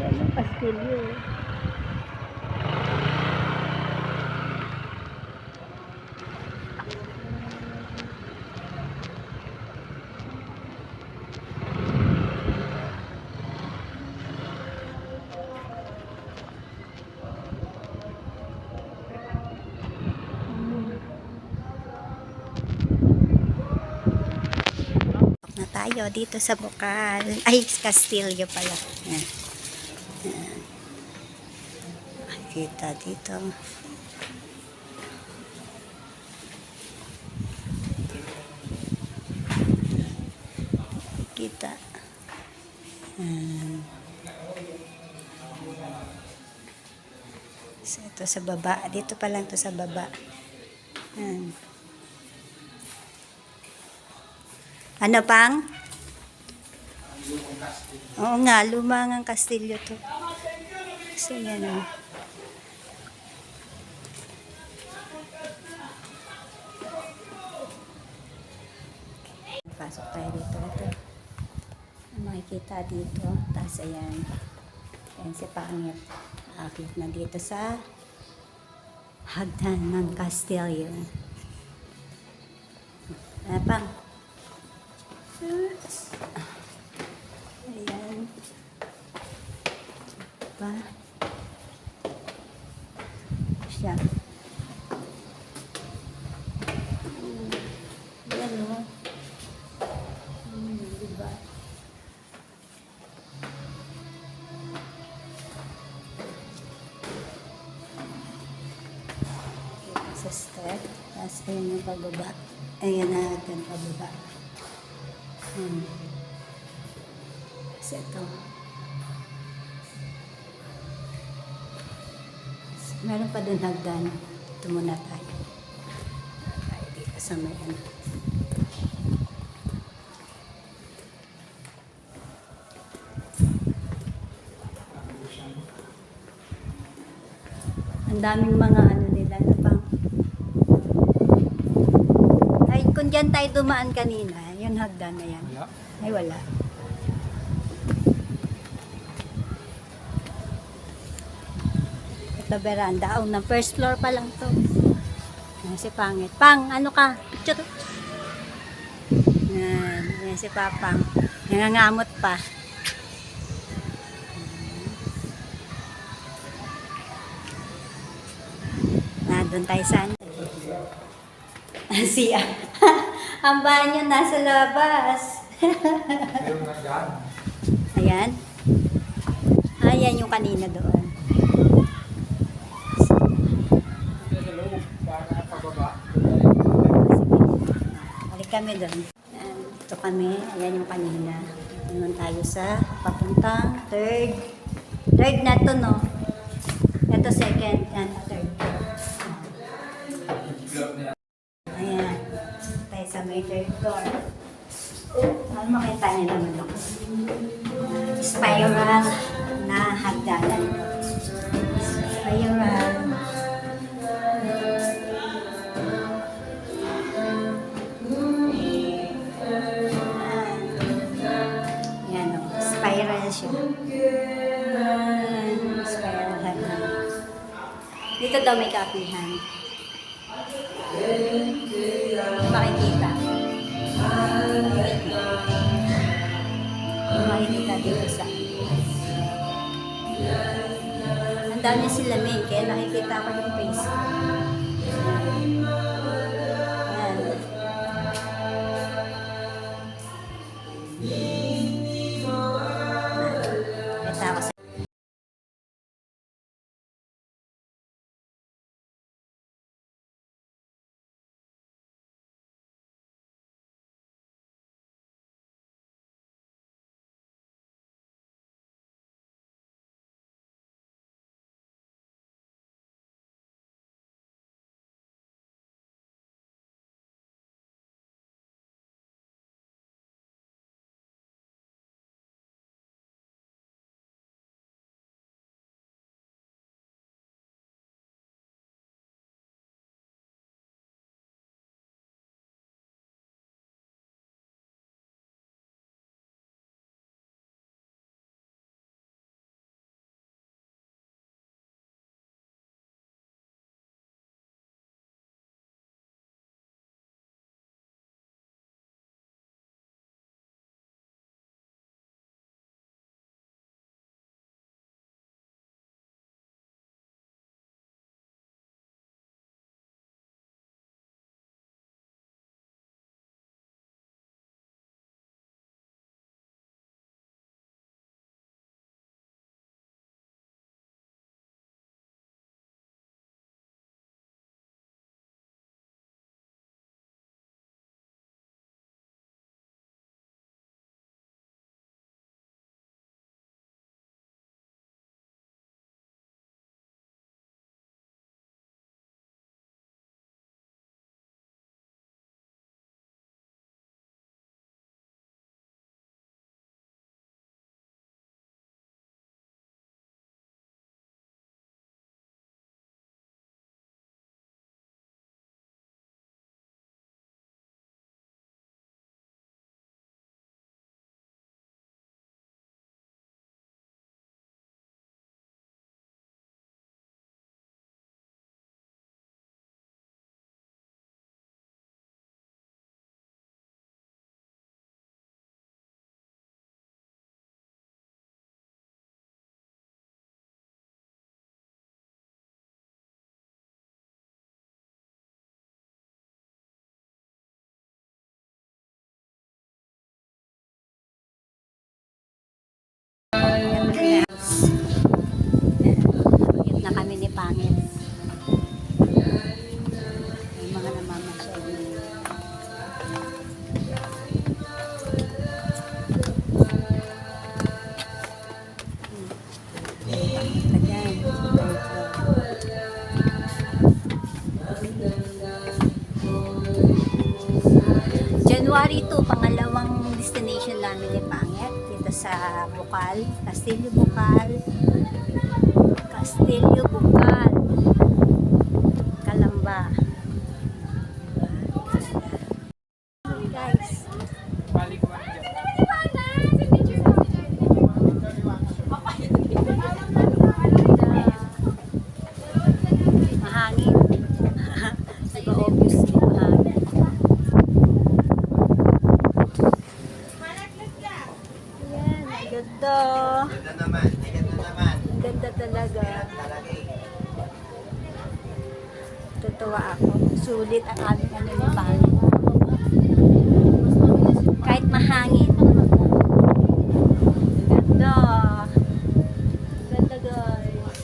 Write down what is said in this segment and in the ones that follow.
Ayan ang kastilyo. Na tayo dito sa Bukal. Ay, Kastilyo pala. Ayan. Ayan. Kita dito. Kita. Ayan. So, ito sa baba. Dito pa lang to sa baba. Ayan. Ano pang? Oo nga, lumang ang kastilyo to. So, yan o. Pasok tayo dito. Ito. Makikita dito. Tapos, ayan. Ayan si Pangit. Akit na dito sa hagdan ng kastilyo. Ano pang? Ayan. Pa. Siya. Ayan o. Diba? Sa step. Tapos ayan yung pababa. Ayan na natin pababa. Kasi ito. Meron pa dun hagdan. Ito muna tayo. Tayo dito sa may ano. Ang daming mga ano nila na pang. Ay, kung dyan tayo dumaan kanina, yung hagdan na yan. Ay, wala. Ito veranda. Oh, na first floor pa lang to. Ayan si Pangit. Pang, ano ka? Picture. Ayan si Papang. Nangangamot pa. Doon tayo saan? Siya. Ang banyo nasa labas. Ayan. Ayan yung kanina doon. Balik kami doon. Ayan, ito kami. Ayan yung kanina. Doon tayo sa papuntang third. Third na to, no? Ito second and third. Ayan. Tayo sa may third floor. Ano makita niyo naman ako? Spiral na hagdanan. Spiral. Ayan o. Spiral siya. Spiral hagdan. Dito daw may kapihan. Makikita. Makikita dito sa ang dami sila kaya nakikita ko yung face. Bari ito, pangalawang destination namin ni Pangit. Dito sa Bukal, Castillo Bukal. Castillo Bukal. Calamba. Guys. Mahangin. Diba obviously mahangin. Ayan, ang ganda. Ang ganda talaga. Tutuwa ako. Sulit ang aming ano ni Pangit. Kahit mahangin. Ganda. Ganda guys.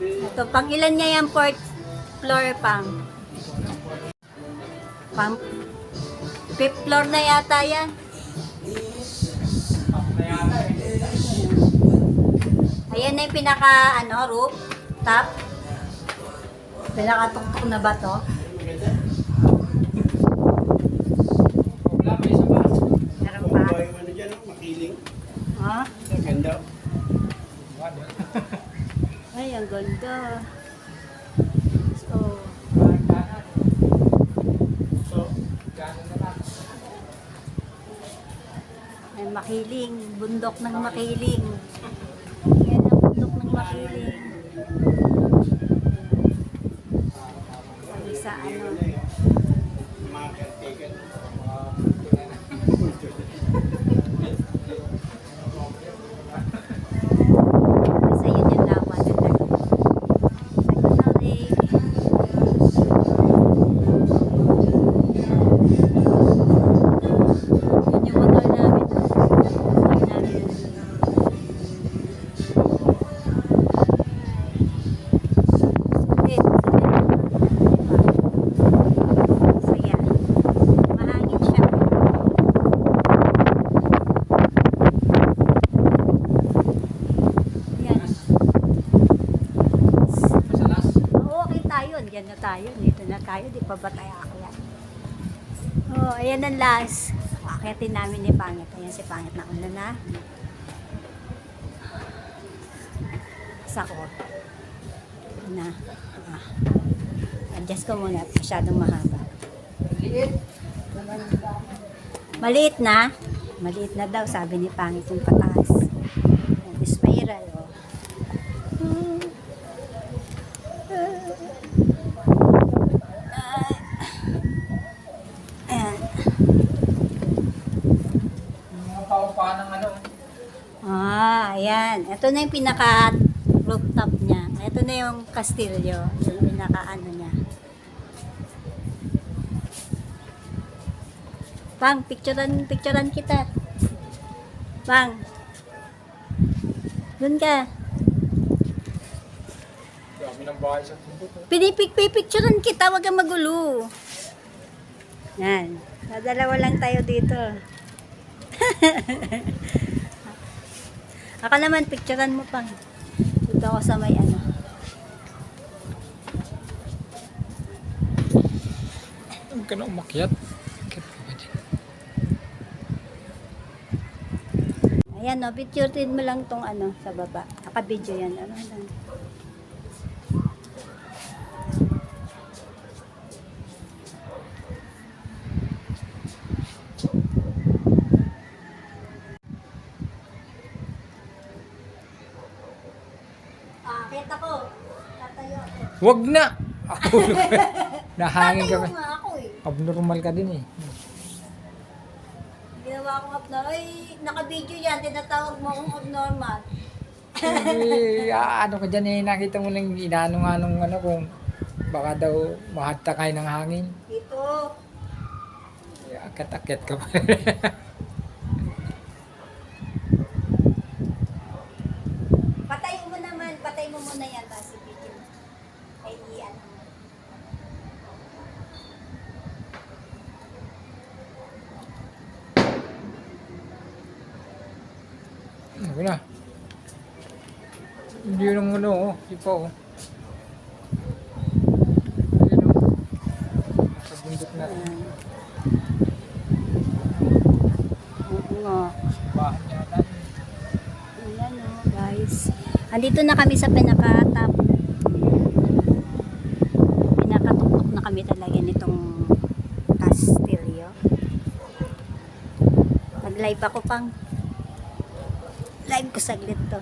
Ito, pang ilan niya yung fourth floor pang? Pang fifth floor na yata yan. Ayan na yung pinaka roof, top. Pinakatuktok na ba to? Meron pa? Ha? Ay, ang ganda. So, ay, Makiling. Bundok ng Makiling. Yan ang bundok ng Makiling. Sabi sa sa yun yung lawa na yun yung motor namin. Sulit. Saya. Mahangin siya. Yan. Oo, okay tayo. Diyan na tayo. Dito na tayo. Di pa ba tayo akyat? Oh, ayan ang last. Akyatin namin ni Pangit. Ayan si Pangit na una na. Sako. Na. Adjust ko muna. Masyadong mahaba. Maliit na. Maliit na daw, sabi ni Pangit yung pataas. Yung spiral, oh. Ayan. Ayan. Ito na yung pinaka rooftop niya. Ito na yung kastilyo. Yung pinaka niya. Pang, picturean kita. Pang. Doon ka. Picturean kita, wag kang magulo. Yan. Dalawa lang tayo dito. Ako naman, picturean mo pang. Dito ako sa may Huwag ka na umakyat. Ayan, no, picturein mo lang tong sa baba. Naka-video yan. Ano lang. Kita ko. Tatayo ako. Huwag na! Ako, nahangin ka Tatayo pa. nga ako eh. Abnormal ka din eh. Ginawa akong abnormal. Ay, naka-video yan. Tinatawag mo akong abnormal. Ano ka dyan eh, nakita mo lang inanong kung baka daw mahagta kayo ng hangin. Dito. Akat-akat ka pa. Patay mo naman. Patay mo muna yan. Tapos i-video. Ay, iyan. Ako na. Hindi yun ang oh. Di pa oh. Ayun oh. Pindot na rin. Ayan. Oo nga. Bahan yata. Ayan o, guys. Andito na kami sa pinaka-top. Pinakatuktok na kami talaga nitong Castillo. Mag-live ako pang. Live ko saglit to.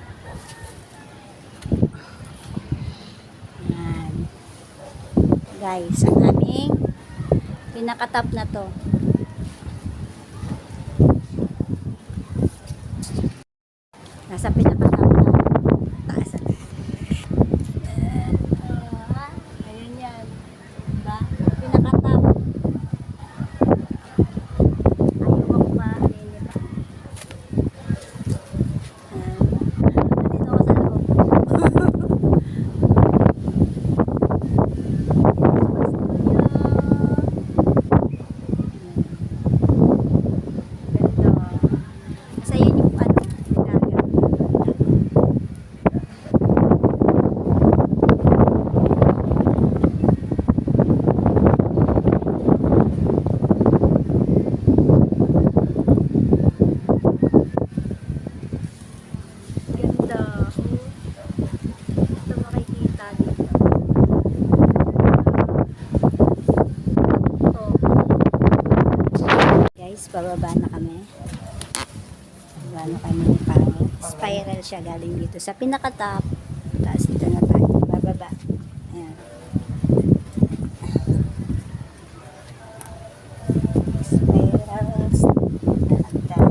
Ayan. Guys, ang aming pinaka-top na to. Nasa pinaka-top na. Taas. Ayun yan. Diba? Pinaka-top. Ayaw ako ma-alin pa. Nandito ako sa loob. Ganda. Kasi yun yung ano, nilaga. Ganda. Ito makikita dito. Ito. Guys, bababa na kami. Bababa na kami ni Pangit. Spiral siya galing dito sa pinaka-top. Tapos dito na tayo. Bababa. Ayan. Spirals. Hagdan.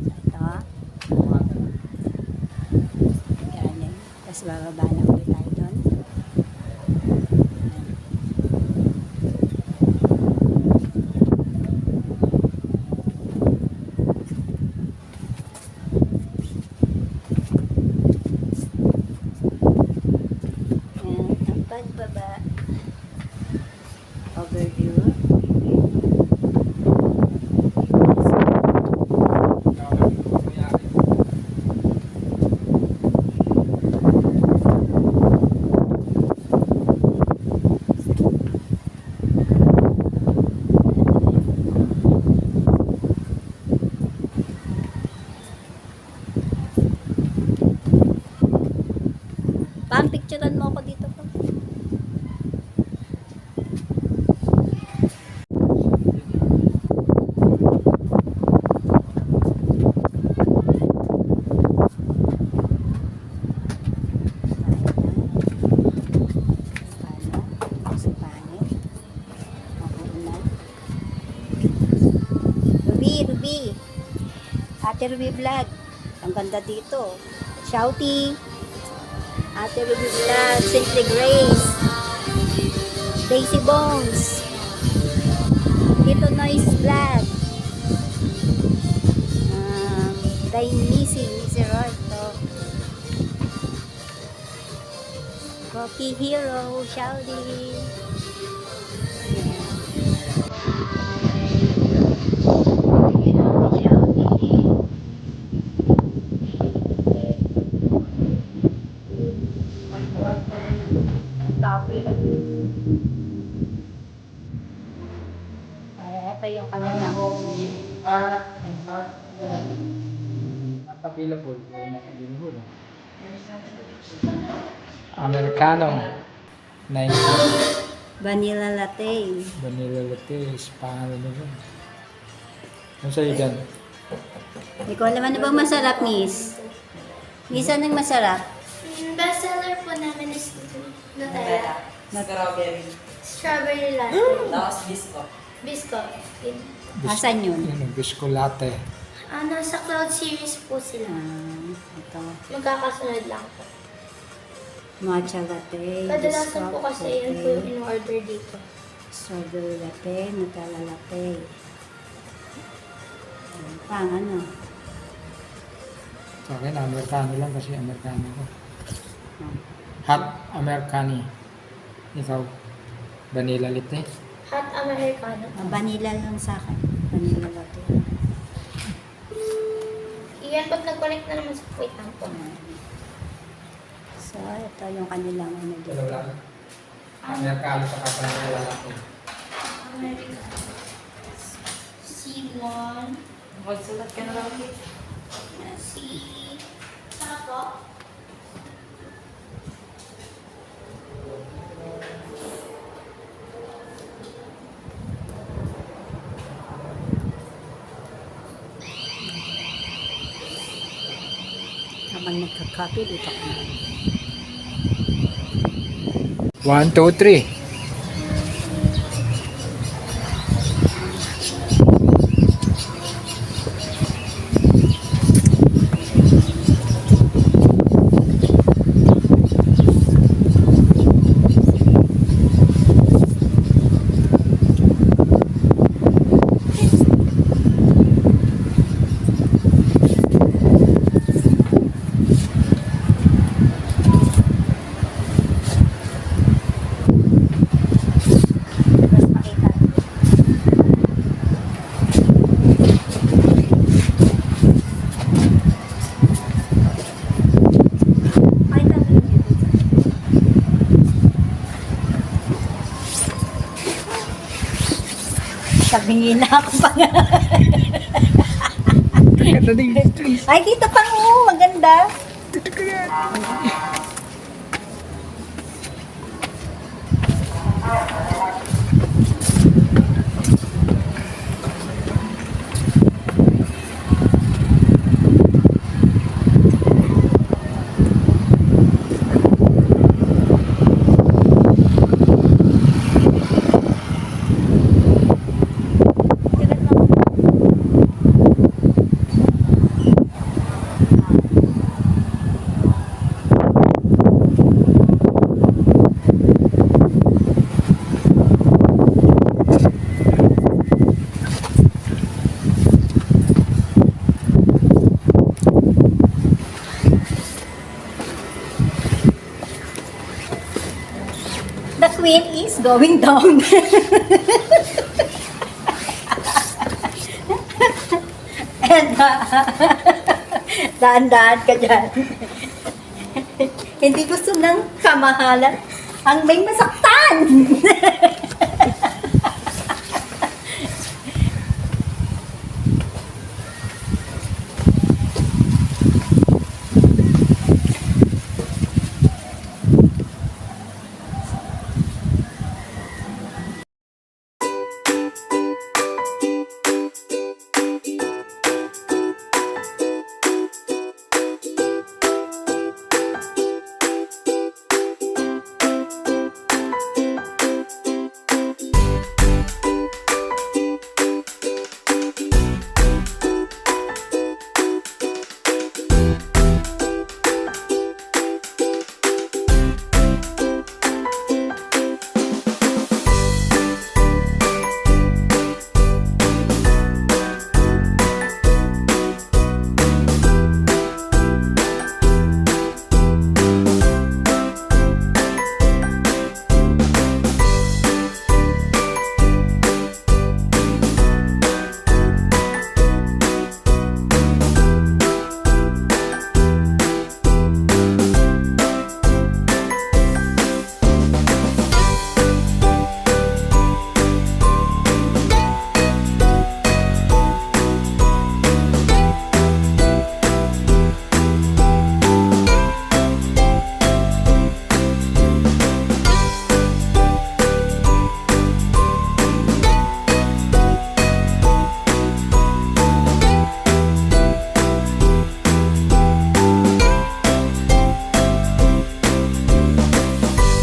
Ito. Galing. Tapos bababa na ulit tayo doon. Ayan, ang pagbaba. Overview. Pang, picturean mo ako dito pa. Si Pangit. Okay na. Ruby. Ate Ruby Vlog. Ang ganda dito. Shouty. Ate Ruby Vlog. Simply Grace. Daisy Bones. Tito Noise Vlog. Missy Roto. Rocky Hero. Shouty. Ito yung kanina home. Available. Americano. 9 Vanilla latte. vanilla latte. Pangalan na yun. Ano sa'yo dyan? Hindi ko alam ano bang masarap, Miss. Miss, anong masarap? Bestseller po namin is Nutella. Strawberry. Strawberry latte. Tapos bisco. Bisco. Asan yun? Yun, bisco latte. Ano, sa Cloud Series po sila. Ito. Magkakasunod lang po. Matcha latte. Kadalasan po biscuit kasi yun po yung latte, in-order dito. Strawberry latte. Nutella latte. Pang ano? Sa akin, Americano lang kasi Americano ko. Hot Americani. Ikaw, vanilla latte. Hot Americano. Vanilla lang sa akin. Vanilla latte. Yan ba't nag-connect na naman sa wait lang po. So, ito yung kanilang ano dito. Dalawa lang. Amerikano sa kapal na lalaki. C1. Magsulat ka na lang ulit. C. Saka po. Habang nagka-copy dito ko. 1, 2, 3. Tapos pakita. Pakita mo yung dito. Sabihin na ako pa nga. Ay, dito pa mo. Maganda. The queen is going down. And daan-daan ka dyan. Hindi gusto ng kamahalan ang may masaktan.